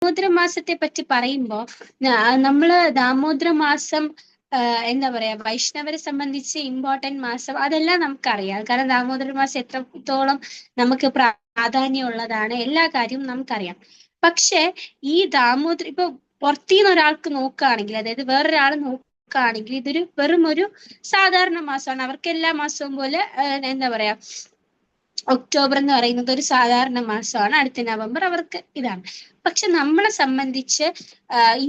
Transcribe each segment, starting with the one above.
ദാമോദര മാസത്തെ പറ്റി പറയുമ്പോ നമ്മള് ദാമോദര മാസം എന്താ പറയാ വൈഷ്ണവരെ സംബന്ധിച്ച് ഇമ്പോർട്ടന്റ് മാസം അതെല്ലാം നമുക്കറിയാം. കാരണം ദാമോദര മാസം എത്രത്തോളം നമുക്ക് പ്രാധാന്യമുള്ളതാണ്, എല്ലാ കാര്യവും നമുക്കറിയാം. പക്ഷെ ഈ ദാമോദര ഇപ്പൊ പുറത്തുനിന്ന് ഒരാൾക്ക് നോക്കുകയാണെങ്കിൽ, അതായത് വേറൊരാൾ നോക്കുകയാണെങ്കിൽ ഇതൊരു വെറും ഒരു സാധാരണ മാസമാണ്. അവർക്ക് എല്ലാ മാസവും പോലെ എന്താ പറയാ ഒക്ടോബർ എന്ന് പറയുന്നത് ഒരു സാധാരണ മാസമാണ്. അടുത്ത നവംബർ അവർക്ക് ഇതാണ്. പക്ഷെ നമ്മളെ സംബന്ധിച്ച്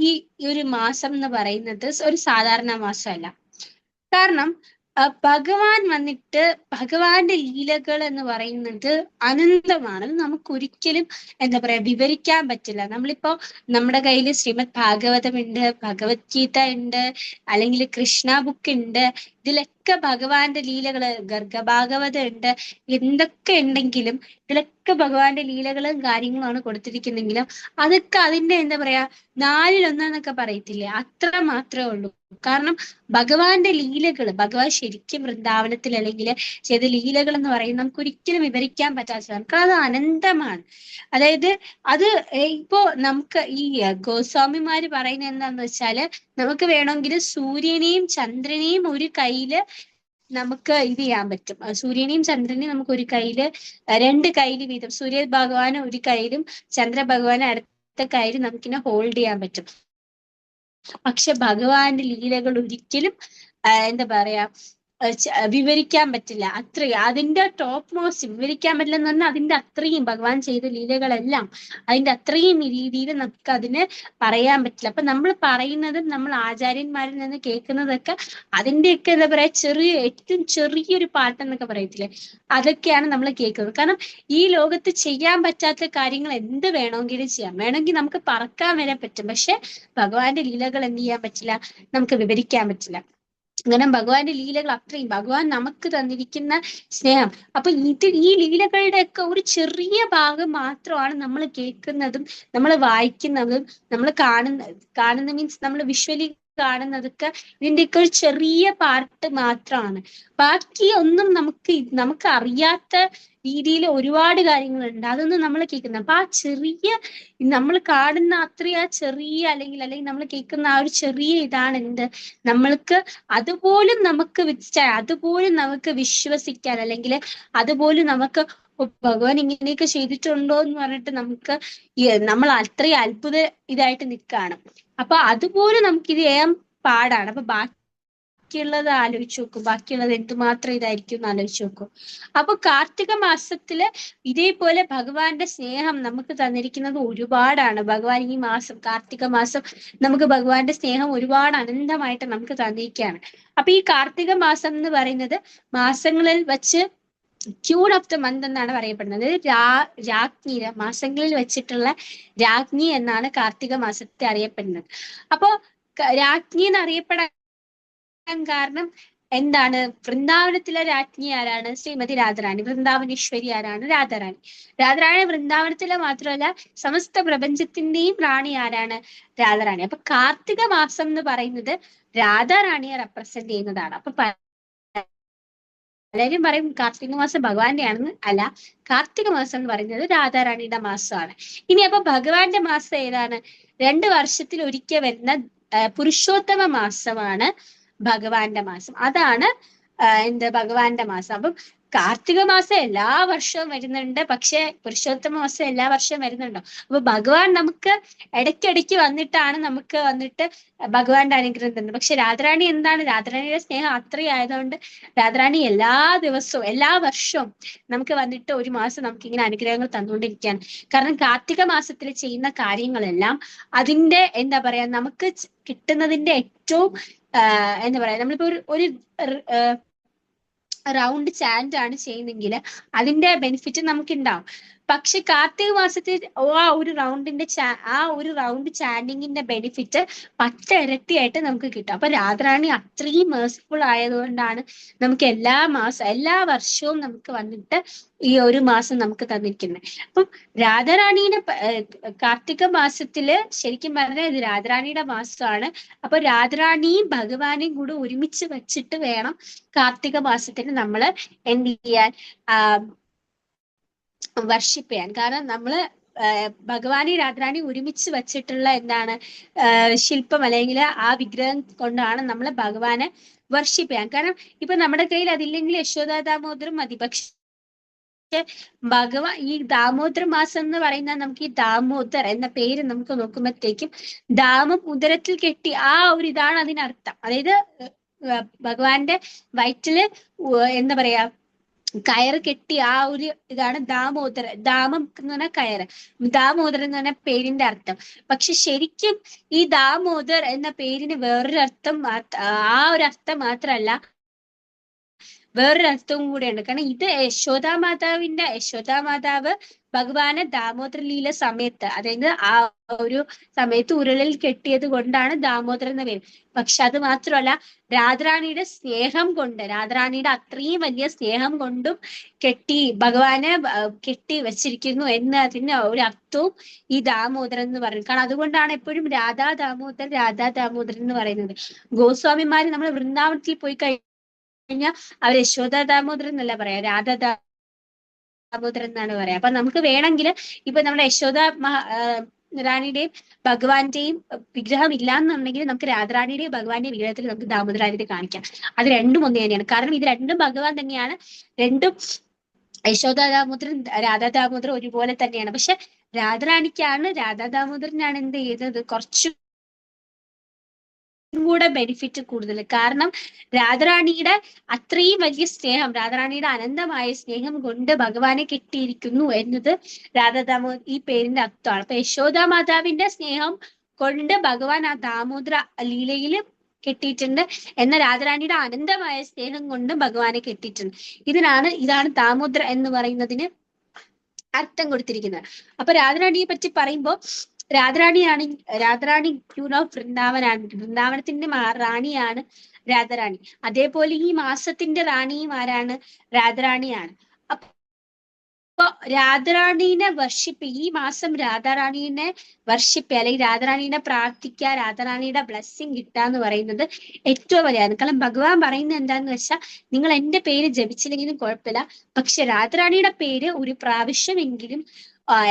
ഈ ഒരു മാസം എന്ന് പറയുന്നത് ഒരു സാധാരണ മാസമല്ല. കാരണം ഭഗവാൻ വന്നിട്ട് ഭഗവാന്റെ ലീലകൾ എന്ന് പറയുന്നത് അനന്തമാണ്. നമുക്ക് ഒരിക്കലും എന്താ പറയാ വിവരിക്കാൻ പറ്റില്ല. നമ്മളിപ്പോ നമ്മുടെ കയ്യിൽ ശ്രീമദ് ഭാഗവതം ഉണ്ട്, ഭഗവത്ഗീത ഉണ്ട്, അല്ലെങ്കിൽ കൃഷ്ണ ബുക്ക് ഉണ്ട്. ഇതിലൊക്കെ ഭഗവാന്റെ ലീലകള്, ഗർഗഭാഗവതം ഉണ്ട്. എന്തൊക്കെ ഉണ്ടെങ്കിലും ഇതിലൊക്കെ ഭഗവാന്റെ ലീലകളും കാര്യങ്ങളുമാണ് കൊടുത്തിരിക്കുന്നെങ്കിലും അതൊക്കെ അതിന്റെ എന്താ പറയാ 1/4 പറയത്തില്ലേ, അത്ര മാത്രമേ ഉള്ളൂ. കാരണം ഭഗവാന്റെ ലീലകള്, ഭഗവാൻ ശരിക്കും വൃന്ദാവനത്തിൽ അല്ലെങ്കിൽ ചെയ്ത ലീലകൾ എന്ന് പറയുന്നത് നമുക്ക് ഒരിക്കലും വിവരിക്കാൻ പറ്റാത്തതാണ്. കാരണം അത് അനന്തമാണ്. അതായത് അത് ഇപ്പോ നമുക്ക് ഈ ഗോസ്വാമിമാര് പറയുന്നത് എന്താന്ന് വെച്ചാല്, നമുക്ക് വേണമെങ്കിൽ സൂര്യനെയും ചന്ദ്രനെയും ഒരു കയ്യില് നമുക്ക് ഇത് ചെയ്യാൻ പറ്റും. സൂര്യനെയും ചന്ദ്രനെയും നമുക്ക് ഒരു കയ്യില് 2 കയ്യില് വീതം, സൂര്യ ഭഗവാൻ ഒരു കയ്യിലും ചന്ദ്ര ഭഗവാൻ അടുത്ത കയ്യിലും നമുക്കിനെ ഹോൾഡ് ചെയ്യാൻ പറ്റും. പക്ഷെ ഭഗവാന്റെ ലീലകൾ ഒരിക്കലും എന്താ പറയാ വിവരിക്കാൻ പറ്റില്ല. അത്രയും അതിന്റെ ടോപ്പ് മോസ്റ്റ് വിവരിക്കാൻ പറ്റില്ല എന്ന് പറഞ്ഞാൽ അതിന്റെ അത്രയും ഭഗവാൻ ചെയ്ത ലീലകളെല്ലാം അതിന്റെ അത്രയും രീതിയിൽ നമുക്ക് അതിന് പറയാൻ പറ്റില്ല. അപ്പൊ നമ്മൾ പറയുന്നതും നമ്മൾ ആചാര്യന്മാരിൽ നിന്ന് കേൾക്കുന്നതൊക്കെ അതിന്റെയൊക്കെ എന്താ പറയാ ഏറ്റവും ചെറിയൊരു പാട്ടെന്നൊക്കെ പറയത്തില്ലേ, അതൊക്കെയാണ് നമ്മൾ കേൾക്കുന്നത്. കാരണം ഈ ലോകത്ത് ചെയ്യാൻ പറ്റാത്ത കാര്യങ്ങൾ എന്ത് വേണമെങ്കിലും ചെയ്യാം. വേണമെങ്കിൽ നമുക്ക് പറക്കാൻ വരെ പറ്റും. പക്ഷെ ഭഗവാന്റെ ലീലകൾ എന്ത് ചെയ്യാൻ പറ്റില്ല, നമുക്ക് വിവരിക്കാൻ പറ്റില്ല. അങ്ങനെ ഭഗവാന്റെ ലീലകൾ അത്രയും, ഭഗവാൻ നമുക്ക് തന്നിരിക്കുന്ന സ്നേഹം. അപ്പൊ ഈ ലീലകളുടെ ഒക്കെ ഒരു ചെറിയ ഭാഗം മാത്രമാണ് നമ്മൾ കേൾക്കുന്നതും നമ്മൾ വായിക്കുന്നതും നമ്മൾ കാണുന്ന മീൻസ് നമ്മൾ വിഷ്വലി കാണുന്നതൊക്കെ ഇതിന്റെയൊക്കെ ഒരു ചെറിയ പാർട്ട് മാത്രമാണ്. ബാക്കി ഒന്നും നമുക്ക് അറിയാത്ത രീതിയിൽ ഒരുപാട് കാര്യങ്ങളുണ്ട്, അതൊന്നും നമ്മൾ കേൾക്കുന്നത്. അപ്പൊ ആ ചെറിയ നമ്മൾ കാണുന്ന അത്രയും ആ ചെറിയ അല്ലെങ്കിൽ നമ്മൾ കേൾക്കുന്ന ആ ഒരു ചെറിയ ഇതാണ് എന്ത്, നമ്മൾക്ക് അതുപോലും നമുക്ക് വിശ്വസിക്കാൻ, അല്ലെങ്കിൽ അതുപോലും നമുക്ക് ഭഗവാൻ ഇങ്ങനെയൊക്കെ ചെയ്തിട്ടുണ്ടോ എന്ന് പറഞ്ഞിട്ട് നമ്മൾ അത്രയും അത്ഭുത ഇതായിട്ട് നിൽക്കുകയാണ്. അപ്പൊ അതുപോലും നമുക്കിത് ചെയ്യാൻ പാടാണ്. അപ്പൊ ബാക്കിയുള്ളത് ആലോചിച്ച് നോക്കും, ബാക്കിയുള്ളത് എന്തുമാത്രം ഇതായിരിക്കും എന്ന് ആലോചിച്ച് നോക്കും. അപ്പൊ കാർത്തിക മാസത്തില് ഇതേപോലെ ഭഗവാന്റെ സ്നേഹം നമുക്ക് തന്നിരിക്കുന്നത് ഒരുപാടാണ്. ഭഗവാൻ ഈ മാസം കാർത്തിക മാസം നമുക്ക് ഭഗവാന്റെ സ്നേഹം ഒരുപാട് അനന്തമായിട്ട് നമുക്ക് തന്നിരിക്കുകയാണ്. അപ്പൊ ഈ കാർത്തിക മാസം എന്ന് പറയുന്നത് മാസങ്ങളിൽ വെച്ച് ക്യൂൺ ഓഫ് ദ മന്ത് എന്നാണ് പറയപ്പെടുന്നത്. മാസങ്ങളിൽ വെച്ചിട്ടുള്ള രാജ്ഞി എന്നാണ് കാർത്തിക മാസത്തെ അറിയപ്പെടുന്നത്. അപ്പോ രാജ്ഞി എന്ന് അറിയപ്പെടാൻ കാരണം എന്താണ്? വൃന്ദാവനത്തിലെ രാജ്ഞി ആരാണ്? ശ്രീമതി രാധാറാണി. വൃന്ദാവനേശ്വരി ആരാണ്? രാധാറാണി. രാധാറാണി വൃന്ദാവനത്തിലെ മാത്രമല്ല സമസ്ത പ്രപഞ്ചത്തിന്റെയും റാണി ആരാണ്? രാധാറാണി. അപ്പൊ കാർത്തിക മാസം എന്ന് പറയുന്നത് രാധാറാണിയെ റെപ്രസെന്റ് ചെയ്യുന്നതാണ്. അപ്പൊ പലരും പറയും കാർത്തിക മാസം ഭഗവാന്റെ ആണെന്ന്. അല്ല, കാർത്തിക മാസം എന്ന് പറയുന്നത് രാധാറാണിയുടെ മാസമാണ്. ഇനി അപ്പൊ ഭഗവാന്റെ മാസം ഏതാണ്? 2 വർഷത്തിൽ ഒരിക്കൽ വരുന്ന പുരുഷോത്തമ മാസമാണ് ഭഗവാന്റെ മാസം. അതാണ് ഭഗവാന്റെ മാസം. അപ്പം കാർത്തിക മാസം എല്ലാ വർഷവും വരുന്നുണ്ട്, പക്ഷെ പുരുഷോത്തമ മാസം എല്ലാ വർഷവും വരുന്നുണ്ടോ? അപ്പൊ ഭഗവാൻ നമുക്ക് ഇടയ്ക്കിടയ്ക്ക് വന്നിട്ട് ഭഗവാന്റെ അനുഗ്രഹം തരുന്നത്. പക്ഷെ രാധാറാണി എന്താണ്? രാധാറാണിയുടെ സ്നേഹം അത്രയും ആയതുകൊണ്ട് രാധാറാണി എല്ലാ ദിവസവും എല്ലാ വർഷവും നമുക്ക് വന്നിട്ട് ഒരു മാസം നമുക്ക് ഇങ്ങനെ അനുഗ്രഹങ്ങൾ തന്നുകൊണ്ടിരിക്കുകയാണ്. കാരണം കാർത്തിക മാസത്തിൽ ചെയ്യുന്ന കാര്യങ്ങളെല്ലാം അതിന്റെ എന്താ പറയാ നമുക്ക് കിട്ടുന്നതിന്റെ ഏറ്റവും എന്താ പറയാ, നമ്മളിപ്പോ ഒരു റൗണ്ട് ചാൻഡ് ആണ് ചെയ്യുന്നെങ്കിൽ അതിന്റെ ബെനിഫിറ്റ് നമുക്ക് ഉണ്ടാവും. പക്ഷെ കാർത്തിക മാസത്തിൽ ആ ഒരു റൗണ്ട് ചാൻഡിങ്ങിന്റെ ബെനിഫിറ്റ് 10 ഇരട്ടിയായിട്ട് നമുക്ക് കിട്ടും. അപ്പൊ രാധാറാണി അത്രയും മേഴ്സിഫുൾ ആയതുകൊണ്ടാണ് നമുക്ക് എല്ലാ വർഷവും നമുക്ക് വന്നിട്ട് ഈ ഒരു മാസം നമുക്ക് തന്നിരിക്കുന്നത്. അപ്പം രാധാറാണീനെ കാർത്തിക മാസത്തില് ശരിക്കും പറഞ്ഞാൽ ഇത് രാധാറാണിയുടെ മാസമാണ്. അപ്പൊ രാധാറാണിയും ഭഗവാനെയും കൂടെ ഒരുമിച്ച് വെച്ചിട്ട് വേണം കാർത്തിക മാസത്തിന് നമ്മള് എന്ത് ചെയ്യാൻ, വർഷിപ്പ് ചെയ്യാൻ. കാരണം നമ്മള് ഭഗവാനെ രാധാറാണി ഒരുമിച്ച് വെച്ചിട്ടുള്ള എന്താണ് ശില്പം അല്ലെങ്കിൽ ആ വിഗ്രഹം കൊണ്ടാണ് നമ്മൾ ഭഗവാനെ വർഷിപ്പ് ചെയ്യാൻ. കാരണം ഇപ്പൊ നമ്മുടെ കയ്യിൽ അതില്ലെങ്കിൽ യശോദാ ദാമോദരം മതി. പക്ഷെ ഭഗവാൻ ഈ ദാമോദര മാസം എന്ന് പറയുന്ന നമുക്ക് ഈ ദാമോദർ എന്ന പേര് നമുക്ക് നോക്കുമ്പോഴത്തേക്കും ദാമം ഉദരത്തിൽ കെട്ടി ആ ഒരു ഇതാണ് അതിനർത്ഥം. അതായത് ഭഗവാന്റെ വയറ്റില് എന്താ പറയാ കയറ് കെട്ടി ആ ഒരു ഇതാണ് ദാമോദര. ദാമം എന്ന് പറഞ്ഞാൽ കയറ്, ദാമോദരൻ എന്ന് പറഞ്ഞ പേരിന്റെ അർത്ഥം. പക്ഷെ ശരിക്കും ഈ ദാമോദർ എന്ന പേരിന് വേറൊരു അർത്ഥം, ആ ഒരു അർത്ഥം മാത്രമല്ല വേറൊരു അർത്ഥവും കൂടെയുണ്ട്. കാരണം ഇത് യശോദാ മാതാവ് ഭഗവാനെ ദാമോദര ലീല സമയത്ത്, അതായത് ആ ഒരു സമയത്ത് ഉരുളിൽ കെട്ടിയത് കൊണ്ടാണ് ദാമോദരൻ എന്ന പേര്. പക്ഷെ അത് മാത്രമല്ല, രാധാറാണിയുടെ സ്നേഹം കൊണ്ട്, രാധാറാണിയുടെ അത്രയും വലിയ സ്നേഹം കൊണ്ടും ഭഗവാനെ കെട്ടി വെച്ചിരിക്കുന്നു എന്നതിന് ഒരു അർത്ഥവും ഈ ദാമോദരൻ എന്ന് പറയുന്നത്. കാരണം അതുകൊണ്ടാണ് എപ്പോഴും രാധാ ദാമോദരൻ എന്ന് പറയുന്നത്. ഗോസ്വാമിമാര് നമ്മൾ വൃന്ദാവനത്തിൽ പോയി കഴിഞ്ഞാൽ അവർ യശോദാ ദാമോദരൻ എന്നല്ല പറയാ, രാധാ ദാമോദരൻ എന്നാണ് പറയാ. അപ്പൊ നമുക്ക് വേണമെങ്കിൽ ഇപ്പൊ നമ്മുടെ റാണിയുടെയും ഭഗവാന്റെയും വിഗ്രഹം ഇല്ലാന്നുണ്ടെങ്കിൽ നമുക്ക് രാധാറാണിയുടെയും ഭഗവാന്റെയും വിഗ്രഹത്തിൽ നമുക്ക് ദാമോദരാനിയെ കാണിക്കാം. അത് രണ്ടും ഒന്ന് തന്നെയാണ്. കാരണം ഇത് രണ്ടും ഭഗവാൻ തന്നെയാണ്. രണ്ടും യശോദാ ദാമോദരൻ രാധാ ദാമോദരൻ ഒരുപോലെ തന്നെയാണ്. പക്ഷെ രാധാ ദാമോദരനാണ് എന്ത് ചെയ്തത്, കുറച്ചു കൂടെ ബെനിഫിറ്റ് കൂടുതൽ. കാരണം രാധാറാണിയുടെ അത്രയും വലിയ സ്നേഹം, രാധാറാണിയുടെ അനന്തമായ സ്നേഹം കൊണ്ട് ഭഗവാനെ കെട്ടിയിരിക്കുന്നു എന്നത് ഈ പേരിന്റെ അർത്ഥമാണ്. അപ്പൊ യശോദാ മാതാവിന്റെ സ്നേഹം കൊണ്ട് ഭഗവാൻ ആ ദാമോദര ലീലയിൽ കെട്ടിയിട്ടുണ്ട്, എന്ന രാധാറാണിയുടെ അനന്തമായ സ്നേഹം കൊണ്ട് ഭഗവാനെ കെട്ടിയിട്ടുണ്ട്. ഇതാണ് ദാമോദര എന്ന് പറയുന്നതിന് അർത്ഥം കൊടുത്തിരിക്കുന്നത്. അപ്പൊ രാധാറാണിയെ പറ്റി പറയുമ്പോൾ രാധാറാണി ക്യൂൻ ഓഫ് വൃന്ദാവനാണ്. വൃന്ദാവനത്തിന്റെ റാണിയാണ് രാധാറാണി. അതേപോലെ ഈ മാസത്തിന്റെ റാണിയും ആരാണ്? രാധാറാണിയാണ്. അപ്പൊ രാധാറാണീനെ ഈ മാസം രാധാറാണീനെ അല്ലെങ്കിൽ രാധാറാണീനെ പ്രാർത്ഥിക്കുക, രാധാറാണിയുടെ ബ്ലെസ്സിങ് കിട്ടുക എന്ന് പറയുന്നത് ഏറ്റവും വലിയാണ്. കാരണം ഭഗവാൻ പറയുന്നത് എന്താന്ന് വെച്ചാൽ, നിങ്ങൾ എന്റെ പേര് ജപിച്ചില്ലെങ്കിലും കുഴപ്പമില്ല, പക്ഷെ രാധാറാണിയുടെ പേര് ഒരു പ്രാവശ്യമെങ്കിലും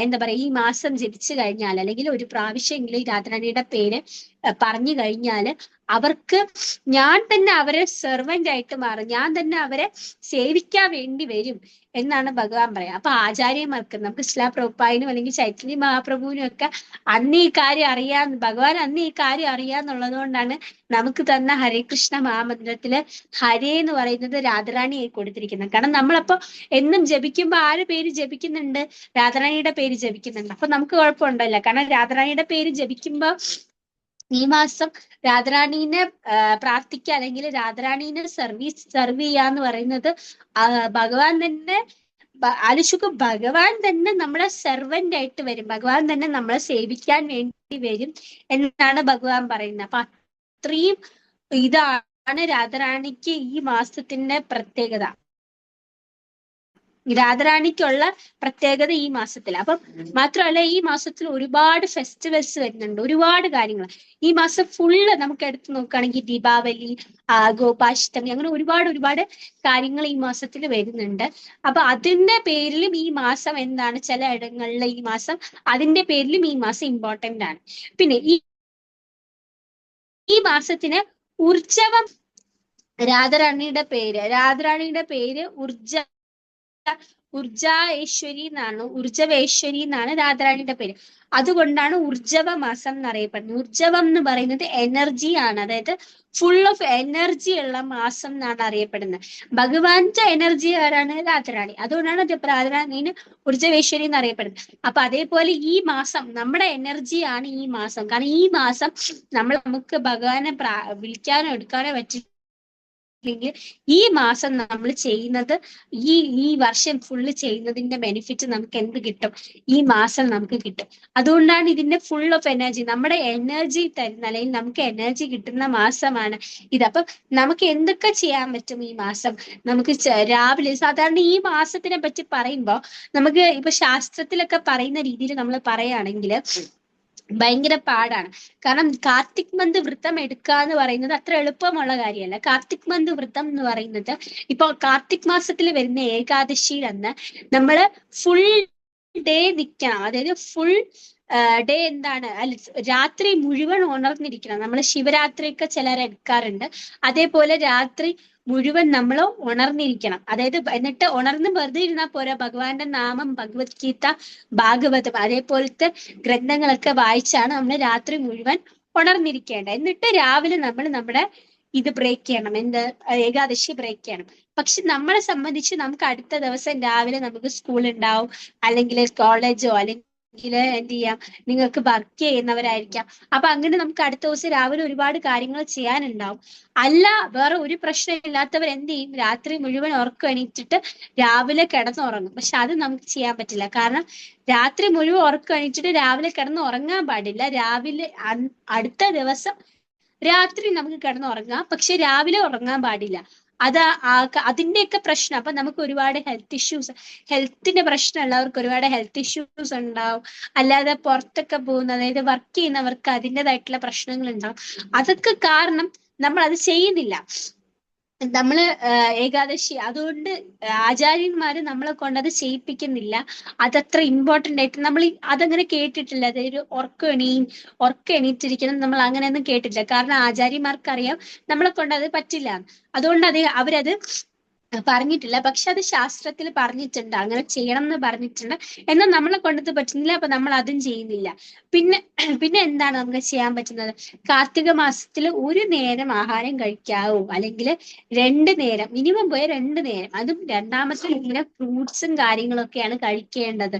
എന്താ പറയാ ഈ മാസം ജപിച്ചു കഴിഞ്ഞാൽ, അല്ലെങ്കിൽ ഒരു പ്രാവശ്യമെങ്കിലും ഈ രാധാറാണിയുടെ പേര് പറഞ്ഞു കഴിഞ്ഞാല് അവർക്ക് ഞാൻ തന്നെ അവരെ സെർവന്റ് ആയിട്ട് മാറും, ഞാൻ തന്നെ അവരെ സേവിക്കാൻ വേണ്ടി വരും എന്നാണ് ഭഗവാൻ പറയാം. അപ്പൊ ആചാര്യന്മാർക്ക്, നമുക്ക് ശിലാ പ്രഭുപാദിനും അല്ലെങ്കിൽ ചൈതന്യ മഹാപ്രഭുവിനും ഒക്കെ ഭഗവാൻ അന്ന് ഈ കാര്യം അറിയാന്നുള്ളത് കൊണ്ടാണ് നമുക്ക് തന്ന ഹരേ കൃഷ്ണ മഹാമന്ത്രത്തില് ഹരേ എന്ന് പറയുന്നത് രാധാറാണിയായി കൊടുത്തിരിക്കുന്നത്. കാരണം നമ്മളപ്പോ എന്നും ജപിക്കുമ്പോ ആര് പേര് ജപിക്കുന്നുണ്ട്? രാധാറാണിയുടെ പേര് ജപിക്കുന്നുണ്ട്. അപ്പൊ നമുക്ക് കുഴപ്പമുണ്ടല്ലോ. കാരണം രാധാറാണിയുടെ പേര് ജപിക്കുമ്പോ ഈ മാസം രാധാറാണീനെ പ്രാർത്ഥിക്കുക അല്ലെങ്കിൽ രാധാറാണീനെ സെർവ് ചെയ്യാന്ന് പറയുന്നത് ഭഗവാൻ തന്നെ ഭഗവാൻ തന്നെ നമ്മളെ സെർവന്റ് ആയിട്ട് വരും, ഭഗവാൻ തന്നെ നമ്മളെ സേവിക്കാൻ വേണ്ടി വരും എന്നാണ് ഭഗവാൻ പറയുന്നത്. അപ്പൊ അത്രയും ഇതാണ് രാധാറാണിക്ക് ഈ മാസത്തിന്റെ പ്രത്യേകത. രാധാറാണിക്കുള്ള പ്രത്യേകത ഈ മാസത്തിൽ. അപ്പം മാത്രമല്ല, ഈ മാസത്തിൽ ഒരുപാട് ഫെസ്റ്റിവൽസ് വരുന്നുണ്ട്, ഒരുപാട് കാര്യങ്ങൾ. ഈ മാസം ഫുള്ള് നമുക്ക് എടുത്ത് നോക്കുകയാണെങ്കിൽ ദീപാവലി, ഗോപാഷ്ടമി, അങ്ങനെ ഒരുപാട് കാര്യങ്ങൾ ഈ മാസത്തിൽ വരുന്നുണ്ട്. അപ്പൊ അതിന്റെ പേരിലും ഈ മാസം എന്താണ്, ചില ഇടങ്ങളിൽ ഈ മാസം അതിന്റെ പേരിലും ഈ മാസം ഇമ്പോർട്ടന്റ് ആണ്. പിന്നെ ഈ മാസത്തിന് ഉർജവം, രാധാറാണിയുടെ പേര് ഉർജവേശ്വരി എന്നാണ് രാധാറാണിയുടെ പേര്. അതുകൊണ്ടാണ് ഉർജവ മാസം എന്നറിയപ്പെടുന്നത്. ഉർജവം എന്ന് പറയുന്നത് എനർജി ആണ്, അതായത് ഫുൾ ഓഫ് എനർജി ഉള്ള മാസം എന്നാണ് അറിയപ്പെടുന്നത്. ഭഗവാന്റെ എനർജി ആരാണ്? രാധാറാണി. അതുകൊണ്ടാണ് രാധാറാണീന് ഉർജവേശ്വരി എന്ന് അറിയപ്പെടുന്നത്. അപ്പൊ അതേപോലെ ഈ മാസം നമ്മുടെ എനർജിയാണ് ഈ മാസം. കാരണം ഈ മാസം നമുക്ക് ഭഗവാനെ വിളിക്കാനോ എടുക്കാനോ പറ്റി ഈ മാസം നമ്മൾ ചെയ്യുന്നത്, ഈ വർഷം ഫുള്ള് ചെയ്യുന്നതിന്റെ ബെനിഫിറ്റ് നമുക്ക് എന്ത് കിട്ടും? ഈ മാസം നമുക്ക് കിട്ടും. അതുകൊണ്ടാണ് ഇതിന്റെ ഫുൾ ഓഫ് എനർജി, നമ്മുടെ എനർജി തരുന്ന അല്ലെങ്കിൽ നമുക്ക് എനർജി കിട്ടുന്ന മാസമാണ് ഇത്. അപ്പം നമുക്ക് എന്തൊക്കെ ചെയ്യാൻ പറ്റും ഈ മാസം? നമുക്ക് രാവിലെ സാധാരണ ഈ മാസത്തിനെ പറ്റി പറയുമ്പോൾ നമുക്ക് ഇപ്പൊ ശാസ്ത്രത്തിലൊക്കെ പറയുന്ന രീതിയിൽ നമ്മൾ പറയുകയാണെങ്കിൽ ഭയങ്കര പാടാണ്. കാരണം കാർത്തിക് മന്ത് വ്രതം എടുക്കുക എന്ന് പറയുന്നത് അത്ര എളുപ്പമുള്ള കാര്യമല്ല. കാർത്തിക് മന്ത് വ്രതം എന്ന് പറയുന്നത് ഇപ്പൊ കാർത്തിക് മാസത്തിൽ വരുന്ന ഏകാദശിയിൽ അന്ന് നമ്മള് ഫുൾ ഡേ നിൽക്കണം. അതായത് ഫുൾ ഡേ എന്താണ് രാത്രി മുഴുവൻ ഉണർന്നിരിക്കണം. നമ്മൾ ശിവരാത്രിയൊക്കെ ചിലർ എടുക്കാറുണ്ട്. അതേപോലെ രാത്രി മുഴുവൻ നമ്മൾ ഉണർന്നിരിക്കണം. അതായത് എന്നിട്ട് ഉണർന്ന് വെറുതെ ഇരുന്നാൽ പോരാ, ഭഗവാന്റെ നാമം, ഭഗവത്ഗീത, ഭാഗവതം അതേപോലത്തെ ഗ്രന്ഥങ്ങളൊക്കെ വായിച്ചാണ് നമ്മൾ രാത്രി മുഴുവൻ ഉണർന്നിരിക്കേണ്ടത്. എന്നിട്ട് രാവിലെ നമ്മൾ നമ്മുടെ ഇത് ബ്രേക്ക് ചെയ്യണം, എന്ത് ഏകാദശി ബ്രേക്ക് ചെയ്യണം. പക്ഷെ നമ്മളെ സംബന്ധിച്ച് നമുക്ക് അടുത്ത ദിവസം രാവിലെ നമുക്ക് സ്കൂൾ ഉണ്ടാവും, അല്ലെങ്കിൽ കോളേജോ, അല്ലെങ്കിൽ എന്ത് ചെയ്യാം, നിങ്ങൾക്ക് വർക്ക് ചെയ്യുന്നവരായിരിക്കാം. അപ്പൊ അങ്ങനെ നമുക്ക് അടുത്ത ദിവസം രാവിലെ ഒരുപാട് കാര്യങ്ങൾ ചെയ്യാനുണ്ടാവും. അല്ല വേറെ ഒരു പ്രശ്നം ഇല്ലാത്തവർ എന്ത് ചെയ്യും, രാത്രി മുഴുവൻ ഉറക്കം എണീറ്റിട്ട് രാവിലെ കിടന്നുറങ്ങും. പക്ഷെ അത് നമുക്ക് ചെയ്യാൻ പറ്റില്ല. കാരണം രാത്രി മുഴുവൻ ഉറക്കം എണീറ്റിട്ട് രാവിലെ കിടന്ന് ഉറങ്ങാൻ പാടില്ല. രാവിലെ അടുത്ത ദിവസം രാത്രി നമുക്ക് കിടന്നുറങ്ങാം, പക്ഷെ രാവിലെ ഉറങ്ങാൻ പാടില്ല. അത് അതിന്റെയൊക്കെ പ്രശ്നം. അപ്പൊ നമുക്ക് ഒരുപാട് ഹെൽത്തിന്റെ പ്രശ്നമുള്ളവർക്ക് ഒരുപാട് ഹെൽത്ത് ഇഷ്യൂസ് ഉണ്ടാവും. അല്ലാതെ പുറത്തൊക്കെ പോകുന്ന, അതായത് വർക്ക് ചെയ്യുന്നവർക്ക് അതിൻ്റെതായിട്ടുള്ള പ്രശ്നങ്ങൾ ഉണ്ടാവും. അതൊക്കെ കാരണം നമ്മൾ അത് ചെയ്യുന്നില്ല. നമ്മള് ഏകാദശി അതുകൊണ്ട് ആചാര്യന്മാര് നമ്മളെ കൊണ്ടത് ചെയ്യിപ്പിക്കുന്നില്ല. അതത്ര ഇമ്പോർട്ടന്റ് ആയിട്ട് നമ്മൾ അതങ്ങനെ കേട്ടിട്ടില്ല. അതൊരു ഉറക്കം എണീറ്റിരിക്കണം നമ്മൾ അങ്ങനെയൊന്നും കേട്ടിട്ടില്ല. കാരണം ആചാര്യന്മാർക്കറിയാം നമ്മളെ കൊണ്ട് അത് പറ്റില്ല. അതുകൊണ്ട് അവരത് പറഞ്ഞിട്ടില്ല. പക്ഷെ അത് ശാസ്ത്രത്തിൽ പറഞ്ഞിട്ടുണ്ട്, അങ്ങനെ ചെയ്യണം എന്ന് പറഞ്ഞിട്ടുണ്ട്. എന്നാൽ നമ്മളെ കൊണ്ടത് പറ്റുന്നില്ല, അപ്പൊ നമ്മൾ അതും ചെയ്യുന്നില്ല. പിന്നെ പിന്നെ എന്താണ് നമുക്ക് ചെയ്യാൻ പറ്റുന്നത്? കാർത്തിക മാസത്തിൽ ഒരു നേരം ആഹാരം കഴിക്കാവൂ, അല്ലെങ്കിൽ 2 നേരം, മിനിമം പോയ 2 നേരം, അതും രണ്ടാമത്തെ ഇങ്ങനെ ഫ്രൂട്ട്സും കാര്യങ്ങളൊക്കെയാണ് കഴിക്കേണ്ടത്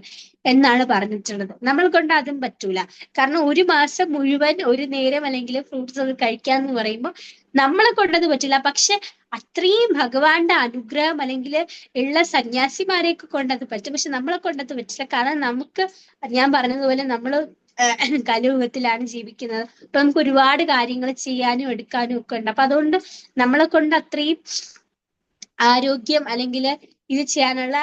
എന്നാണ് പറഞ്ഞിട്ടുള്ളത്. നമ്മൾ കൊണ്ട് അതും പറ്റൂല. കാരണം ഒരു മാസം മുഴുവൻ 1 നേരം അല്ലെങ്കിൽ ഫ്രൂട്ട്സ് ഒക്കെ കഴിക്കാന്ന് പറയുമ്പോൾ നമ്മളെ കൊണ്ടത് പറ്റില്ല. പക്ഷെ അത്രയും ഭഗവാന്റെ അനുഗ്രഹം അല്ലെങ്കിൽ ഉള്ള സന്യാസിമാരെയൊക്കെ കൊണ്ടത് പറ്റും. പക്ഷെ നമ്മളെ കൊണ്ടത് പറ്റില്ല. കാരണം നമുക്ക്, ഞാൻ പറഞ്ഞതുപോലെ, നമ്മൾ കലിയുഗത്തിലാണ് ജീവിക്കുന്നത്. അപ്പൊ നമുക്ക് ഒരുപാട് കാര്യങ്ങൾ ചെയ്യാനും എടുക്കാനും ഒക്കെ ഉണ്ട്. അപ്പൊ അതുകൊണ്ട് നമ്മളെ കൊണ്ട് അത്രയും ആരോഗ്യം അല്ലെങ്കിൽ ഇത് ചെയ്യാനുള്ള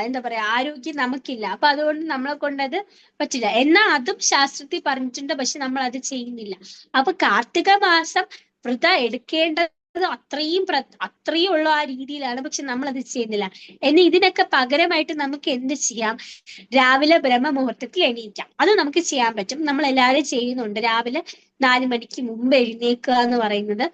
എന്താ പറയാ, ആരോഗ്യം നമുക്കില്ല. അപ്പൊ അതുകൊണ്ട് നമ്മളെ കൊണ്ടത് പറ്റില്ല. എന്നാൽ അതും ശാസ്ത്രത്തിൽ പറഞ്ഞിട്ടുണ്ട്, പക്ഷെ നമ്മൾ അത് ചെയ്യുന്നില്ല. അപ്പൊ കാർത്തിക മാസം വ്രതം എടുക്കേണ്ടത് അത്രയും ഉള്ള ആ രീതിയിലാണ്. പക്ഷെ നമ്മൾ അത് ചെയ്യുന്നില്ല. എന്നാൽ ഇതിനൊക്കെ പകരമായിട്ട് നമുക്ക് എന്ത് ചെയ്യാം? രാവിലെ ബ്രഹ്മമുഹൂർത്തത്തിൽ എണീക്കാം. അത് നമുക്ക് ചെയ്യാൻ പറ്റും. നമ്മൾ എല്ലാവരും ചെയ്യുന്നുണ്ട്. രാവിലെ 4 മണിക്ക് മുമ്പ് എഴുന്നേൽക്കുക എന്ന് പറയുന്നത്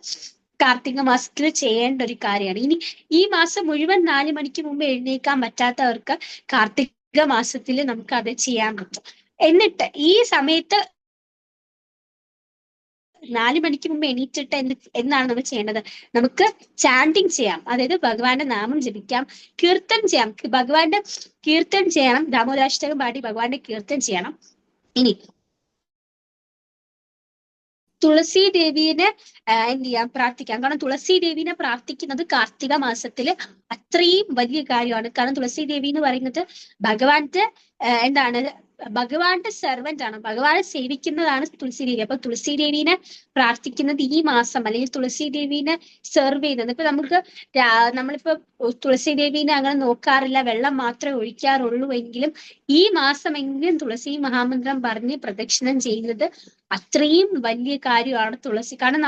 കാർത്തിക മാസത്തിൽ ചെയ്യേണ്ട ഒരു കാര്യമാണ്. ഇനി ഈ മാസം മുഴുവൻ 4 മണിക്ക് മുമ്പ് എഴുന്നേൽക്കാൻ പറ്റാത്തവർക്ക് കാർത്തിക മാസത്തിൽ നമുക്ക് അത് ചെയ്യാൻ പറ്റും. എന്നിട്ട് ഈ സമയത്ത് 4 മണിക്ക് മുമ്പ് എണീറ്റിട്ട് എന്താണ് നമ്മൾ ചെയ്യേണ്ടത്? നമുക്ക് ചാൻഡിങ് ചെയ്യാം, അതായത് ഭഗവാന്റെ നാമം ജപിക്കാം, കീർത്തൻ ചെയ്യാം. ഭഗവാന്റെ കീർത്തൻ ചെയ്യണം, ദാമോദരാഷ്ടകം പാടി ഭഗവാന്റെ കീർത്തൻ ചെയ്യണം. ഇനി തുളസി ദേവീനെ എന്ത് ചെയ്യാം, പ്രാർത്ഥിക്കാം. കാരണം തുളസി ദേവീനെ പ്രാർത്ഥിക്കുന്നത് കാർത്തിക മാസത്തില് അത്രയും വലിയ കാര്യമാണ്. കാരണം തുളസി ദേവി എന്ന് പറയുന്നത് ഭഗവാന്റെ എന്താണ്, ഭഗവാന്റെ സെർവന്റ് ആണ്. ഭഗവാനെ സേവിക്കുന്നതാണ് തുളസി ദേവി. അപ്പൊ തുളസി ദേവീനെ പ്രാർത്ഥിക്കുന്നത് ഈ മാസം, അല്ലെങ്കിൽ തുളസി ദേവീനെ സെർവ് ചെയ്യുന്നത്. ഇപ്പൊ നമ്മളിപ്പോ തുളസി ദേവീനെ അങ്ങനെ നോക്കാറില്ല, വെള്ളം മാത്രമേ ഒഴിക്കാറുള്ളൂ എങ്കിലും ഈ മാസമെങ്കിലും തുളസി മഹാമന്ത്രം പറഞ്ഞ് പ്രദക്ഷിണം ചെയ്യുന്നത് അത്രയും വലിയ കാര്യമാണ് തുളസി. കാരണം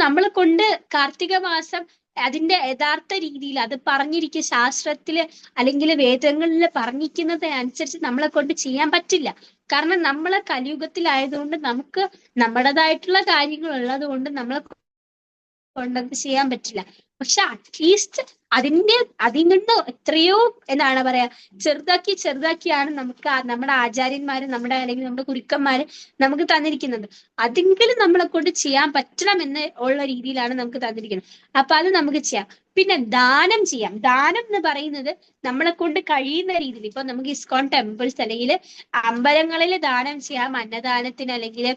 നമ്മളെ കൊണ്ട് കാർത്തിക മാസം അതിന്റെ യഥാർത്ഥ രീതിയിൽ അത് പറഞ്ഞിരിക്കും, ശാസ്ത്രത്തില് അല്ലെങ്കിൽ വേദങ്ങളിൽ പറഞ്ഞിരിക്കുന്നത് അനുസരിച്ച് നമ്മളെ കൊണ്ട് ചെയ്യാൻ പറ്റില്ല. കാരണം നമ്മളെ കലിയുഗത്തിലായതുകൊണ്ട് നമുക്ക് നമ്മുടേതായിട്ടുള്ള കാര്യങ്ങൾ ഉള്ളത് കൊണ്ട് നമ്മളെ കൊണ്ടത് ചെയ്യാൻ പറ്റില്ല. പക്ഷെ അറ്റ്ലീസ്റ്റ് അതിൽ നിന്ന് എത്രയോ എന്താണ് പറയാ, ചെറുതാക്കിയാണ് നമുക്ക് നമ്മുടെ ആചാര്യന്മാര്, അല്ലെങ്കിൽ നമ്മുടെ ഗുരുക്കന്മാര് നമുക്ക് തന്നിരിക്കുന്നത്. അതെങ്കിലും നമ്മളെ കൊണ്ട് ചെയ്യാൻ പറ്റണം എന്ന് ഉള്ള രീതിയിലാണ് നമുക്ക് തന്നിരിക്കുന്നത്. അപ്പൊ അത് നമുക്ക് ചെയ്യാം. പിന്നെ ദാനം ചെയ്യാം. ദാനം എന്ന് പറയുന്നത് നമ്മളെ കൊണ്ട് കഴിയുന്ന രീതിയിൽ, ഇപ്പൊ നമുക്ക് ഇസ്കോൺ ടെമ്പിൾസ് അല്ലെങ്കിൽ അമ്പലങ്ങളിൽ ദാനം ചെയ്യാം, അന്നദാനത്തിന് അല്ലെങ്കിൽ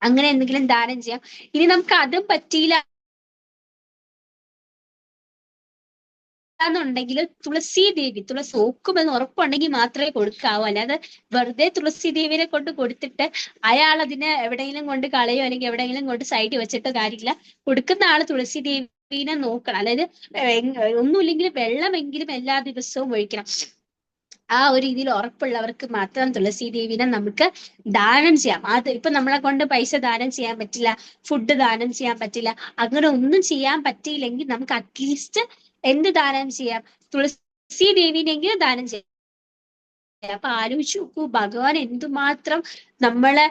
അങ്ങനെ എന്തെങ്കിലും ദാനം ചെയ്യാം. ഇനി നമുക്ക് അതും പറ്റിയില്ല ുണ്ടെങ്കിൽ തുളസി നോക്കുമെന്ന് ഉറപ്പുണ്ടെങ്കിൽ മാത്രമേ കൊടുക്കാവൂ. അല്ലാതെ വെറുതെ തുളസി ദേവിനെ കൊണ്ട് കൊടുത്തിട്ട് അയാൾ അതിനെ എവിടെയെങ്കിലും കൊണ്ട് കളയോ അല്ലെങ്കിൽ എവിടെയെങ്കിലും കൊണ്ട് സൈഡിൽ വെച്ചിട്ടോ കാര്യമില്ല. കൊടുക്കുന്ന ആള് തുളസി ദേവിനെ നോക്കണം. അതായത് ഒന്നുമില്ലെങ്കിൽ വെള്ളമെങ്കിലും എല്ലാ ദിവസവും ഒഴിക്കണം. ആ ഒരു രീതിയിൽ ഉറപ്പുള്ളവർക്ക് മാത്രം തുളസി ദേവിനെ നമുക്ക് ദാനം ചെയ്യാം. അത് ഇപ്പൊ നമ്മളെ കൊണ്ട് പൈസ ദാനം ചെയ്യാൻ പറ്റില്ല, ഫുഡ് ദാനം ചെയ്യാൻ പറ്റില്ല, അങ്ങനെ ഒന്നും ചെയ്യാൻ പറ്റിയില്ലെങ്കിൽ നമുക്ക് അറ്റ്ലീസ്റ്റ് എന്ത് ദാനം ചെയ്യാം? തുളസി ദേവിനെങ്കിലും ദാനം ചെയ്യാം. അപ്പൊ ആലോചിച്ച് നോക്കൂ, ഭഗവാൻ എന്തുമാത്രം നമ്മളെ